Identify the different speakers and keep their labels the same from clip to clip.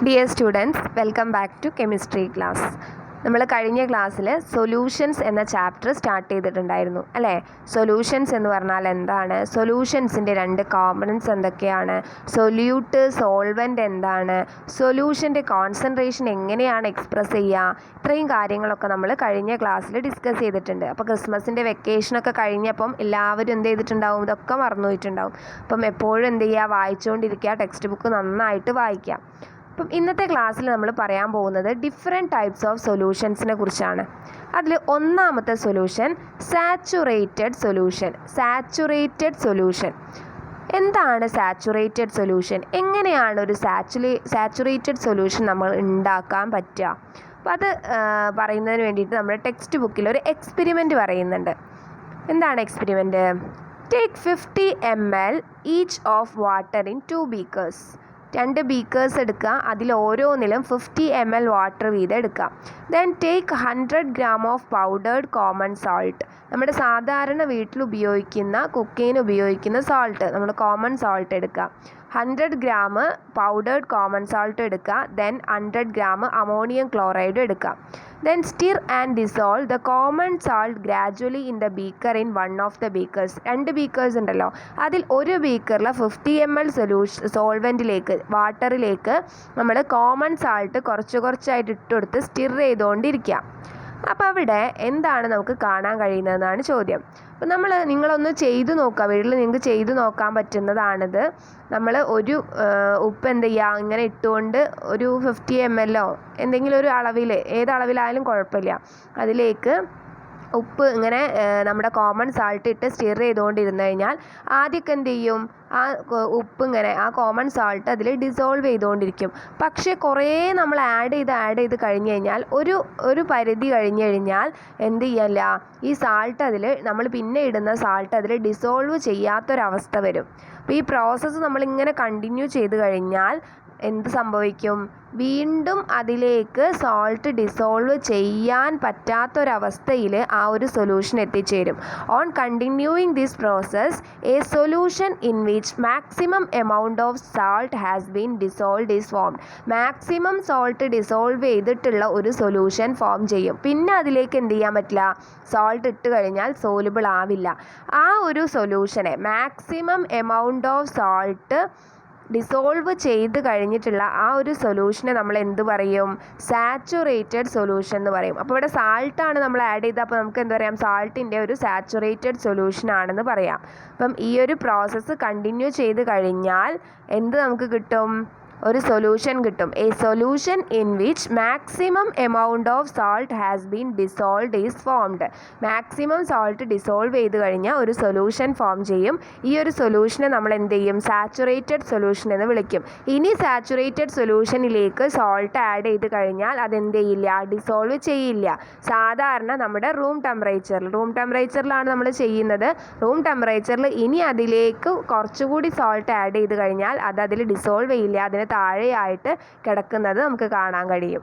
Speaker 1: Dear students, welcome back to chemistry class. നമ്മൾ കഴിഞ്ഞ ക്ലാസ്സിൽ സൊല്യൂഷൻസ് എന്ന ചാപ്റ്റർ സ്റ്റാർട്ട് ചെയ്തിട്ടുണ്ടായിരുന്നു അല്ലേ. സൊല്യൂഷൻസ് എന്ന് പറഞ്ഞാൽ എന്താണ്, സൊല്യൂഷൻസിൻ്റെ രണ്ട് കോമ്പണൻസ് എന്തൊക്കെയാണ്, സൊല്യൂട്ട് സോൾവെൻ്റ് എന്താണ്, സൊല്യൂഷൻ്റെ കോൺസെൻട്രേഷൻ എങ്ങനെയാണ് എക്സ്പ്രസ് ചെയ്യുക, ഇത്രയും കാര്യങ്ങളൊക്കെ നമ്മൾ കഴിഞ്ഞ ക്ലാസ്സിൽ ഡിസ്കസ് ചെയ്തിട്ടുണ്ട്. അപ്പോൾ ക്രിസ്മസിൻ്റെ വെക്കേഷനൊക്കെ കഴിഞ്ഞപ്പം എല്ലാവരും എന്ത് ചെയ്തിട്ടുണ്ടാവും, ഇതൊക്കെ മറന്നു പോയിട്ടുണ്ടാവും. അപ്പം എപ്പോഴും എന്ത് ചെയ്യുക, വായിച്ചുകൊണ്ടിരിക്കുക, ടെക്സ്റ്റ് ബുക്ക് നന്നായിട്ട് വായിക്കുക. അപ്പം ഇന്നത്തെ ക്ലാസ്സിൽ നമ്മൾ പറയാൻ പോകുന്നത് ഡിഫറെൻറ്റ് ടൈപ്സ് ഓഫ് സൊല്യൂഷൻസിനെ കുറിച്ചാണ്. അതിൽ ഒന്നാമത്തെ സൊല്യൂഷൻ സാച്ചുറേറ്റഡ് സൊല്യൂഷൻ. എന്താണ് സാച്ചുറേറ്റഡ് സൊല്യൂഷൻ, എങ്ങനെയാണ് ഒരു സാച്ചുറേറ്റഡ് സൊല്യൂഷൻ നമ്മൾ ഉണ്ടാക്കാൻ പറ്റുക? അപ്പോൾ അത് പറയുന്നതിന് വേണ്ടിയിട്ട് നമ്മുടെ ടെക്സ്റ്റ് ബുക്കിൽ ഒരു എക്സ്പെരിമെൻറ്റ് പറയുന്നുണ്ട്. എന്താണ് experiment? Take 50 ml each of water in 2 beakers. 2 beakers എടുക്കുക, അതിൽ ഓരോന്നിലും 50 ml വാട്ടർ വീതം എടുക്കുക. Then take 100 gram of powdered common salt. നമ്മുടെ സാധാരണ വീട്ടിൽ ഉപയോഗിക്കുന്ന കുക്കിങ്ങിന് ഉപയോഗിക്കുന്ന സോൾട്ട്, നമ്മൾ കോമൺ സോൾട്ട് എടുക്കുക. 100 gram പൗഡേർഡ് കോമൺ സോൾട്ട് എടുക്കുക. ദെൻ 100 gram അമോണിയം ക്ലോറൈഡ് എടുക്കുക. Then stir and dissolve the common salt gradually in the beaker in one of the beakers. 2 beakers ഉണ്ടല്ലോ, അതിൽ ഒരു ബീക്കറിൽ 50 ml സോൾവെൻറ്റിലേക്ക്, വാട്ടറിലേക്ക് നമ്മൾ കോമൺ സാൾട്ട് കുറച്ചായിട്ട് ഇട്ടുകൊടുത്ത് stir ചെയ്തുകൊണ്ടിരിക്കുക. അപ്പോൾ അവിടെ എന്താണ് നമുക്ക് കാണാൻ കഴിയുന്നതെന്നാണ് ചോദ്യം. അപ്പോൾ നിങ്ങളൊന്ന് ചെയ്തു നോക്കുക, വീട്ടിൽ നിങ്ങൾക്ക് ചെയ്തു നോക്കാൻ പറ്റുന്നതാണിത്. നമ്മൾ ഒരു ഉപ്പ് എന്ത് ചെയ്യുക, ഇങ്ങനെ ഇട്ടുകൊണ്ട് ഒരു 50 ml എന്തെങ്കിലും ഒരു അളവിൽ, ഏതളവിലായാലും കുഴപ്പമില്ല, അതിലേക്ക് ഉപ്പ് ഇങ്ങനെ നമ്മുടെ കോമൺ സാൾട്ട് ഇട്ട് സ്റ്റിർ ചെയ്തുകൊണ്ടിരുന്നു കഴിഞ്ഞാൽ ആദ്യമൊക്കെ എന്ത് ചെയ്യും, ആ ഉപ്പ് ഇങ്ങനെ ആ കോമൺ സാൾട്ട് അതിൽ ഡിസോൾവ് ചെയ്തുകൊണ്ടിരിക്കും. പക്ഷേ കുറേ നമ്മൾ ആഡ് ചെയ്ത് കഴിഞ്ഞ് കഴിഞ്ഞാൽ ഒരു പരിധി കഴിഞ്ഞ് കഴിഞ്ഞാൽ എന്ത് ചെയ്യില്ല, ഈ സാൾട്ട് അതിൽ, നമ്മൾ പിന്നെ ഇടുന്ന സാൾട്ട് അതിൽ ഡിസോൾവ് ചെയ്യാത്തൊരവസ്ഥ വരും. അപ്പോൾ ഈ പ്രോസസ്സ് നമ്മളിങ്ങനെ കണ്ടിന്യൂ ചെയ്ത് കഴിഞ്ഞാൽ എന്ത് സംഭവിക്കും, വീണ്ടും അതിലേക്ക് സോൾട്ട് ഡിസോൾവ് ചെയ്യാൻ പറ്റാത്തൊരവസ്ഥയിൽ ആ ഒരു സൊല്യൂഷൻ എത്തിച്ചേരും. On continuing this process A solution in which maximum amount of salt has been dissolved is formed. Maximum salt dissolve ചെയ്തിട്ടുള്ള ഒരു സൊല്യൂഷൻ ഫോം ചെയ്യും. പിന്നെ അതിലേക്ക് എന്ത് ചെയ്യാൻ പറ്റില്ല, സോൾട്ട് ഇട്ട് കഴിഞ്ഞാൽ സോലുബിൾ ആവില്ല. ആ ഒരു സൊല്യൂഷനെ, maximum amount of salt dissolve ചെയ്ത് കഴിഞ്ഞിട്ടുള്ള ആ ഒരു സൊല്യൂഷനെ നമ്മൾ എന്ത് പറയും, സാച്ചുറേറ്റഡ് സൊല്യൂഷൻ എന്ന് പറയും. അപ്പോൾ ഇവിടെ സാൾട്ടാണ് നമ്മൾ ആഡ് ചെയ്തത്, അപ്പോൾ നമുക്ക് എന്ത് പറയാം, സാൾട്ടിൻ്റെ ഒരു സാച്ചുറേറ്റഡ് സൊല്യൂഷൻ ആണെന്ന് പറയാം. അപ്പം ഈ ഒരു പ്രോസസ്സ് കണ്ടിന്യൂ ചെയ്ത് കഴിഞ്ഞാൽ എന്ത് നമുക്ക് കിട്ടും, ഒരു സൊല്യൂഷൻ കിട്ടും. A solution in which maximum amount of salt has been dissolved is formed. Maximum salt dissolve ചെയ്ത് കഴിഞ്ഞാൽ ഒരു സൊല്യൂഷൻ ഫോം ചെയ്യും. ഈ ഒരു സൊല്യൂഷനെ നമ്മൾ എന്ത് ചെയ്യും, സാച്ചുറേറ്റഡ് സൊല്യൂഷൻ എന്ന് വിളിക്കും. ഇനി സാച്ചുറേറ്റഡ് സൊല്യൂഷനിലേക്ക് സോൾട്ട് ആഡ് ചെയ്ത് കഴിഞ്ഞാൽ അതെന്ത് ചെയ്യില്ല, ഡിസോൾവ് ചെയ്യില്ല. സാധാരണ നമ്മുടെ റൂം ടെമ്പറേച്ചറിലാണ് നമ്മൾ ചെയ്യുന്നത്. റൂം ടെമ്പറേച്ചറിൽ ഇനി അതിലേക്ക് കുറച്ചുകൂടി സോൾട്ട് ആഡ് ചെയ്ത് കഴിഞ്ഞാൽ അത് അതിൽ ഡിസോൾവ് ചെയ്യില്ല, അതിന് താഴെയായിട്ട് കിടക്കുന്നത് നമുക്ക് കാണാൻ കഴിയും.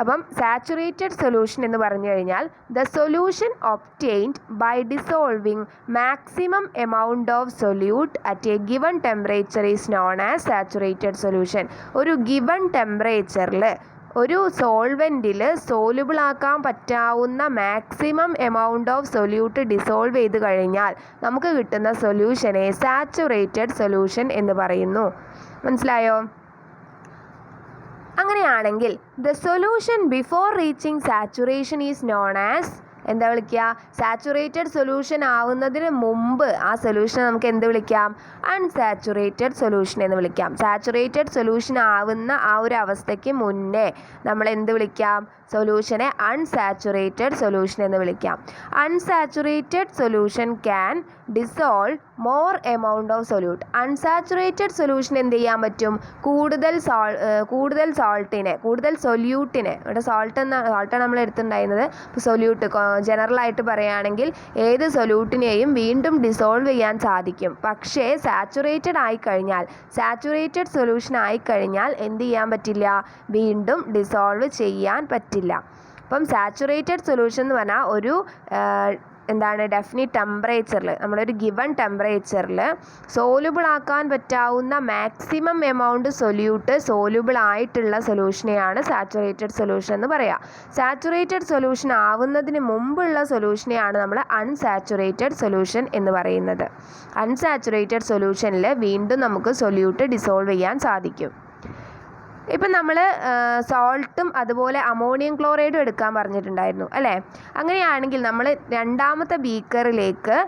Speaker 1: അപ്പം സാച്ചുറേറ്റഡ് സൊല്യൂഷൻ എന്ന് പറഞ്ഞു കഴിഞ്ഞാൽ the solution obtained by dissolving maximum amount of solute at a given temperature is known as saturated solution. ഒരു ഗിവൺ ടെമ്പറേച്ചറിൽ ഒരു സോൾവെൻറ്റിൽ സോലുബിൾ ആക്കാൻ പറ്റാവുന്ന maximum amount of solute dissolve ചെയ്ത് കഴിഞ്ഞാൽ നമുക്ക് കിട്ടുന്ന സൊല്യൂഷനെ സാച്ചുറേറ്റഡ് സൊല്യൂഷൻ എന്ന് പറയുന്നു. മനസ്സിലായോ? അങ്ങനെയാണെങ്കിൽ the solution before reaching saturation is known as, എന്താ വിളിക്കുക, സാച്ചുറേറ്റഡ് സൊല്യൂഷൻ ആവുന്നതിന് മുമ്പ് ആ സൊല്യൂഷനെ നമുക്ക് എന്ത് വിളിക്കാം, അൺസാച്ചുറേറ്റഡ് സൊല്യൂഷൻ എന്ന് വിളിക്കാം. സാച്ചുറേറ്റഡ് സൊല്യൂഷൻ ആവുന്ന ആ ഒരു അവസ്ഥയ്ക്ക് മുന്നേ നമ്മൾ എന്ത് വിളിക്കാം, സൊല്യൂഷനെ അൺസാച്ചുറേറ്റഡ് സൊല്യൂഷൻ എന്ന് വിളിക്കാം. Unsaturated solution can dissolve more amount of solute. Unsaturated solution എന്ത് ചെയ്യാൻ പറ്റും, കൂടുതൽ സോൾട്ടിനെ, കൂടുതൽ സൊല്യൂട്ടിനെ, ഇവിടെ സോൾട്ടാണ് നമ്മൾ എടുത്തിട്ടുണ്ടായിരുന്നത്. ഇപ്പോൾ സൊല്യൂട്ട് ജനറലായിട്ട് പറയുകയാണെങ്കിൽ ഏത് സൊല്യൂട്ടിനെയും വീണ്ടും ഡിസോൾവ് ചെയ്യാൻ സാധിക്കും. പക്ഷേ സാച്ചുറേറ്റഡ് സൊല്യൂഷൻ ആയിക്കഴിഞ്ഞാൽ എന്ത് ചെയ്യാൻ പറ്റില്ല, വീണ്ടും ഡിസോൾവ് ചെയ്യാൻ പറ്റില്ല. അപ്പം സാച്ചുറേറ്റഡ് സൊല്യൂഷൻ എന്ന് പറഞ്ഞാൽ ഒരു ഡെഫിനിറ്റ് ടെമ്പറേച്ചറിൽ നമ്മളൊരു ഗിവൺ ടെമ്പറേച്ചറിൽ സോലുബിൾ ആക്കാൻ പറ്റാവുന്ന മാക്സിമം എമൗണ്ട് സൊല്യൂട്ട് സോലുബിൾ ആയിട്ടുള്ള സൊല്യൂഷനെയാണ് സാച്ചുറേറ്റഡ് സൊല്യൂഷൻ എന്ന് പറയുക. സാച്ചുറേറ്റഡ് സൊല്യൂഷൻ ആവുന്നതിന് മുമ്പുള്ള സൊല്യൂഷനെയാണ് നമ്മൾ അൺസാച്ചുറേറ്റഡ് സൊല്യൂഷൻ എന്ന് പറയുന്നത്. അൺസാച്ചുറേറ്റഡ് സൊല്യൂഷനിൽ വീണ്ടും നമുക്ക് സൊല്യൂട്ട് ഡിസോൾവ് ചെയ്യാൻ സാധിക്കും. ഇപ്പം നമ്മൾ സോൾട്ടും അതുപോലെ അമോണിയം ക്ലോറൈഡും എടുക്കാൻ പറഞ്ഞിട്ടുണ്ടായിരുന്നു അല്ലേ. അങ്ങനെയാണെങ്കിൽ നമ്മൾ രണ്ടാമത്തെ ബീക്കറിലേക്ക്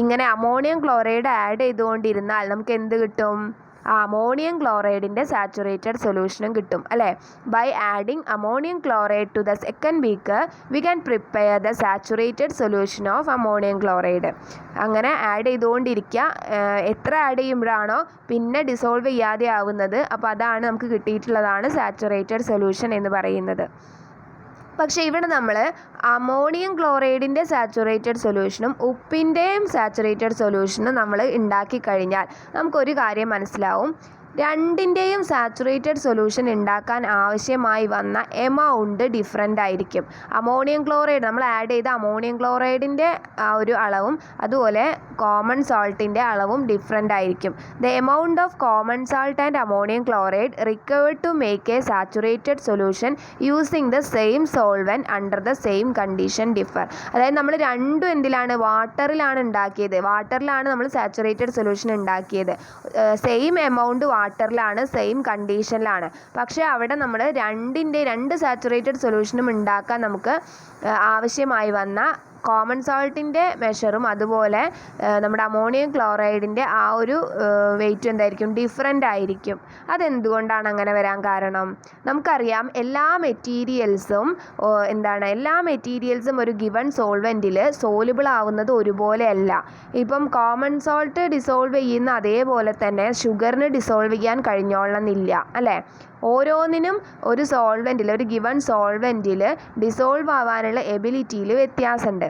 Speaker 1: ഇങ്ങനെ അമോണിയം ക്ലോറൈഡ് ആഡ് ചെയ്തുകൊണ്ടിരുന്നാൽ നമുക്ക് എന്ത് കിട്ടും? അമോണിയം ക്ലോറൈഡിൻ്റെ സാച്ചുറേറ്റഡ് സൊല്യൂഷനും കിട്ടും അല്ലേ. By adding ammonium chloride to the second beaker we can prepare the saturated solution of ammonium chloride. അങ്ങനെ ആഡ് ചെയ്തുകൊണ്ടിരിക്കുക. എത്ര ആഡ് ചെയ്യുമ്പോഴാണോ പിന്നെ ഡിസോൾവ് ചെയ്യാതെ ആവുന്നത്, അപ്പോൾ അതാണ് നമുക്ക് കിട്ടിയിട്ടുള്ളതാണ് സാച്ചുറേറ്റഡ് സൊല്യൂഷൻ എന്ന് പറയുന്നത്. പക്ഷേ ഇവിടെ നമ്മൾ അമോണിയം ക്ലോറൈഡിൻ്റെ സാച്ചുറേറ്റഡ് സൊല്യൂഷനും ഉപ്പിൻ്റെയും സാച്ചുറേറ്റഡ് സൊല്യൂഷനും നമ്മൾ ഉണ്ടാക്കി കഴിഞ്ഞാൽ നമുക്കൊരു കാര്യം മനസ്സിലാവും. രണ്ടിൻ്റെയും സാച്ചുറേറ്റഡ് സൊല്യൂഷൻ ഉണ്ടാക്കാൻ ആവശ്യമായി വന്ന എമൗണ്ട് ഡിഫറൻ്റ് ആയിരിക്കും. അമോണിയം ക്ലോറൈഡ് നമ്മൾ ആഡ് ചെയ്ത അമോണിയം ക്ലോറൈഡിൻ്റെ ഒരു അളവും അതുപോലെ കോമൺ സോൾട്ടിൻ്റെ അളവും ഡിഫറൻ്റ് ആയിരിക്കും. The amount of common salt and ammonium chloride required to make a saturated solution using the same solvent under the same condition differ. അതായത് നമ്മൾ രണ്ടും എന്തിലാണ്? വാട്ടറിലാണ് ഉണ്ടാക്കിയത്. വാട്ടറിലാണ് നമ്മൾ സാച്ചുറേറ്റഡ് സൊല്യൂഷൻ ഉണ്ടാക്കിയത്. സെയിം എമൗണ്ട് വാട്ടറിലാണ്, സെയിം കണ്ടീഷനിലാണ്. പക്ഷേ അവിടെ നമ്മൾ രണ്ട് സാച്ചുറേറ്റഡ് സൊല്യൂഷനും ഉണ്ടാക്കാൻ നമുക്ക് ആവശ്യമായി വന്ന കോമൺ സോൾട്ടിൻ്റെ മെഷറും അതുപോലെ നമ്മുടെ അമോണിയം ക്ലോറൈഡിൻ്റെ ആ ഒരു വെയിറ്റും എന്തായിരിക്കും? ഡിഫറൻ്റ് ആയിരിക്കും. അതെന്തുകൊണ്ടാണ് അങ്ങനെ വരാൻ കാരണം? നമുക്കറിയാം എല്ലാ മെറ്റീരിയൽസും ഒരു ഗിവൺ സോൾവെൻറ്റിൽ സോലുബിൾ ആവുന്നത് ഒരുപോലെയല്ല. ഇപ്പം കോമൺ സോൾട്ട് ഡിസോൾവ് ചെയ്യുന്ന അതേപോലെ തന്നെ ഷുഗറിന് ഡിസോൾവ് ചെയ്യാൻ കഴിഞ്ഞോളണമെന്നില്ല അല്ലേ. ഓരോന്നിനും ഒരു സോൾവെൻറ്റിൽ, ഒരു ഗിവൺ സോൾവെൻറ്റിൽ ഡിസോൾവ് ആവാനുള്ള എബിലിറ്റിയിൽ വ്യത്യാസമുണ്ട്.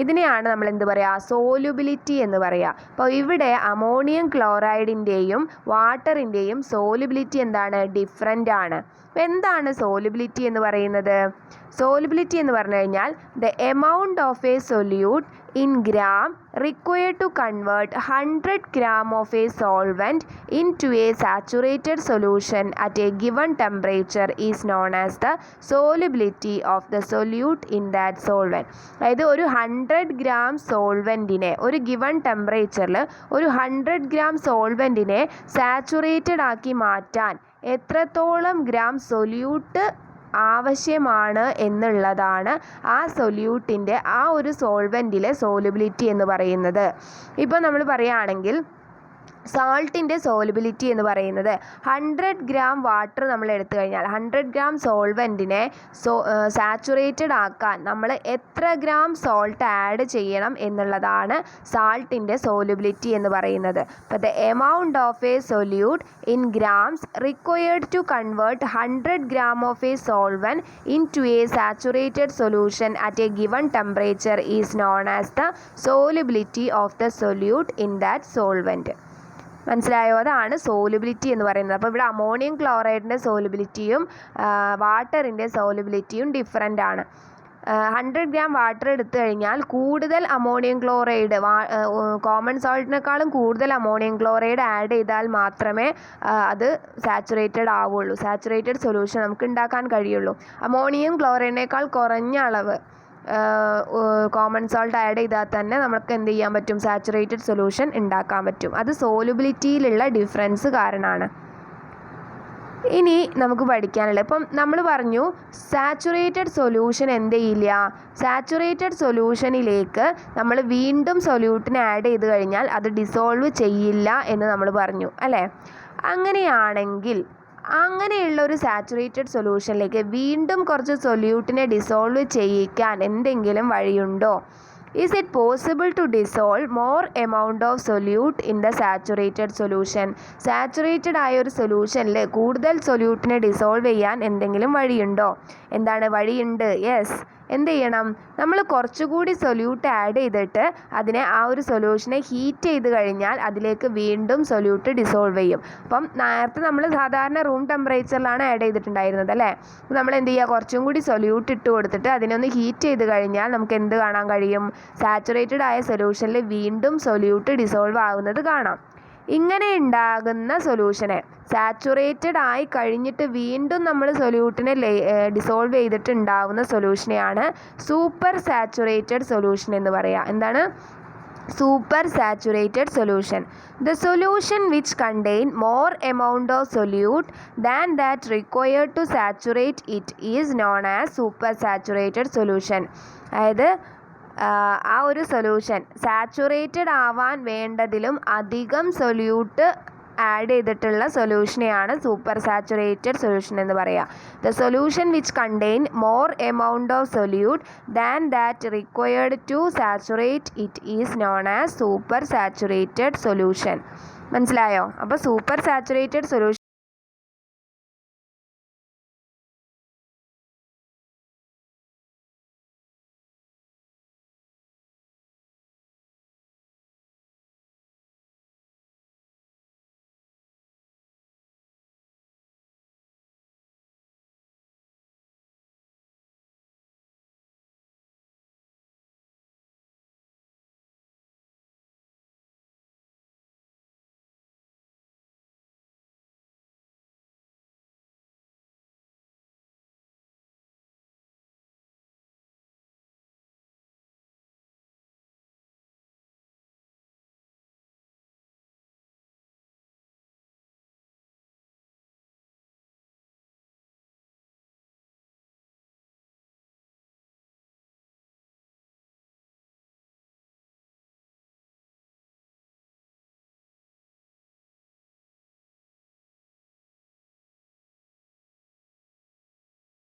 Speaker 1: ഇതിനെയാണ് നമ്മൾ എന്ത് പറയുക? സോലുബിലിറ്റി എന്ന് പറയുക. അപ്പോൾ ഇവിടെ അമോണിയം ക്ലോറൈഡിൻ്റെയും വാട്ടറിൻ്റെയും സോലുബിലിറ്റി എന്താണ്? ഡിഫറൻ്റ് ആണ്. അപ്പോൾ എന്താണ് സോലുബിലിറ്റി എന്ന് പറയുന്നത്? സോലുബിലിറ്റി എന്ന് പറഞ്ഞു കഴിഞ്ഞാൽ the amount of a solute in gram required to convert 100 gram of a solvent into a saturated solution at a given temperature is known as the solubility of the solute in that solvent. അതായത് ഒരു 100 gram സോൾവെൻറ്റിനെ ഒരു given ടെമ്പറേച്ചറിൽ ഒരു 100 gram സോൾവെൻറ്റിനെ saturated ആക്കി മാറ്റാൻ എത്രത്തോളം gram solute ആവശ്യമാണ് എന്നുള്ളതാണ് ആ സൊല്യൂട്ടിൻ്റെ ആ ഒരു സോൾവെൻറ്റിലെ സോലുബിലിറ്റി എന്ന് പറയുന്നത്. ഇപ്പോൾ നമ്മൾ പറയുകയാണെങ്കിൽ സാൾട്ടിൻ്റെ സോലുബിലിറ്റി എന്ന് പറയുന്നത് 100 ഗ്രാം വാട്ടർ നമ്മൾ എടുത്തു കഴിഞ്ഞാൽ 100 ഗ്രാം സോൾവെൻറ്റിനെ സാച്ചുറേറ്റഡ് ആക്കാൻ നമ്മൾ എത്ര ഗ്രാം സോൾട്ട് ആഡ് ചെയ്യണം എന്നുള്ളതാണ് സാൾട്ടിൻ്റെ സോലുബിലിറ്റി എന്ന് പറയുന്നത്. അപ്പോൾ the amount of a solute in grams required to convert 100 gram of a solvent into a saturated solution at a given temperature is known as the solubility of the solute in that solvent. മനസ്സിലായോ? അതാണ് solubility എന്ന് പറയുന്നത്. അപ്പോൾ ഇവിടെ ammonium ക്ലോറൈഡിൻ്റെ സോലുബിലിറ്റിയും വാട്ടറിൻ്റെ സോലുബിലിറ്റിയും different ആണ്. 100 gram water എടുത്തു കഴിഞ്ഞാൽ കൂടുതൽ അമോണിയം ക്ലോറൈഡ്, കോമൺ സോൾട്ടിനേക്കാളും കൂടുതൽ അമോണിയം ക്ലോറൈഡ് ആഡ് ചെയ്താൽ മാത്രമേ അത് സാച്ചുറേറ്റഡ് ആവുള്ളൂ, സാച്ചുറേറ്റഡ് സൊല്യൂഷൻ നമുക്ക് ഉണ്ടാക്കാൻ കഴിയുള്ളൂ. അമോണിയം ക്ലോറൈഡിനേക്കാൾ കുറഞ്ഞ അളവ് കോമൺ സോൾട്ട് ആഡ് ചെയ്താൽ തന്നെ നമുക്ക് എന്ത് ചെയ്യാൻ പറ്റും? സാച്ചുറേറ്റഡ് സൊല്യൂഷൻ ഉണ്ടാക്കാൻ പറ്റും. അത് സോലുബിലിറ്റിയിലുള്ള ഡിഫറൻസ് കാരണമാണ്. ഇനി നമുക്ക് പഠിക്കാനുള്ളത്, ഇപ്പം നമ്മൾ പറഞ്ഞു സാച്ചുറേറ്റഡ് സൊല്യൂഷൻ എന്ത് ചെയ്യില്ല, സാച്ചുറേറ്റഡ് സൊല്യൂഷനിലേക്ക് നമ്മൾ വീണ്ടും സൊല്യൂട്ടിനെ ആഡ് ചെയ്ത് കഴിഞ്ഞാൽ അത് ഡിസോൾവ് ചെയ്യില്ല എന്ന് നമ്മൾ പറഞ്ഞു അല്ലേ. അങ്ങനെയുള്ള ഒരു സാച്ചുറേറ്റഡ് സൊല്യൂഷനിലേക്ക് വീണ്ടും കുറച്ച് സൊല്യൂട്ടിനെ ഡിസോൾവ് ചെയ്യിക്കാൻ എന്തെങ്കിലും വഴിയുണ്ടോ? Is it possible to dissolve more amount of solute in the saturated solution? Saturated ആയ ഒരു സൊല്യൂഷനിൽ കൂടുതൽ സൊല്യൂട്ടിനെ ഡിസോൾവ് ചെയ്യാൻ എന്തെങ്കിലും വഴിയുണ്ടോ? എന്താണ് വഴിയുണ്ട്? യെസ്, എന്ത് ചെയ്യണം, നമ്മൾ കുറച്ചുകൂടി സൊല്യൂട്ട് ആഡ് ചെയ്തിട്ട് അതിനെ ആ ഒരു സൊല്യൂഷനെ ഹീറ്റ് ചെയ്ത് കഴിഞ്ഞാൽ അതിലേക്ക് വീണ്ടും സൊല്യൂട്ട് ഡിസോൾവ് ചെയ്യും. അപ്പം നേരത്തെ നമ്മൾ സാധാരണ റൂം ടെമ്പറേച്ചറിലാണ് ആഡ് ചെയ്തിട്ടുണ്ടായിരുന്നത് അല്ലേ. അപ്പോൾ നമ്മൾ എന്ത് ചെയ്യുക, കുറച്ചും കൂടി സൊല്യൂട്ട് ഇട്ട് കൊടുത്തിട്ട് അതിനൊന്ന് ഹീറ്റ് ചെയ്ത് കഴിഞ്ഞാൽ നമുക്ക് എന്ത് കാണാൻ കഴിയും, സാച്ചുറേറ്റഡ് ആയ സൊല്യൂഷനിൽ വീണ്ടും സൊല്യൂട്ട് ഡിസോൾവ് ആവുന്നത് കാണാം. ഇങ്ങനെ ഉണ്ടാകുന്ന സൊല്യൂഷനെ സാച്ചുറേറ്റഡ് ആയി കഴിഞ്ഞിട്ട് വീണ്ടും നമ്മൾ സൊല്യൂട്ടിനെ ഡിസോൾവ് ചെയ്തിട്ട് ഉണ്ടാവുന്ന സൊല്യൂഷനെയാണ് സൂപ്പർ സാച്ചുറേറ്റഡ് സൊല്യൂഷൻ എന്ന് പറയുക. എന്താണ്? Super saturated solution. The solution which contain more amount of solute than that required to saturate it is known as super saturated solution. അതായത് ആ ഒരു സൊല്യൂഷൻ സാച്ചുറേറ്റഡ് ആവാൻ വേണ്ടതിലും അധികം സൊല്യൂട്ട് ആഡ് ചെയ്തിട്ടുള്ള സൊല്യൂഷനെയാണ് സൂപ്പർ സാച്ചുറേറ്റഡ് സൊല്യൂഷൻ എന്ന് പറയുക. The solution which contain more amount of solute than that required to saturate it is known as super saturated solution. മനസ്സിലായോ? അപ്പോൾ സൂപ്പർ സാച്ചുറേറ്റഡ് സൊല്യൂഷൻ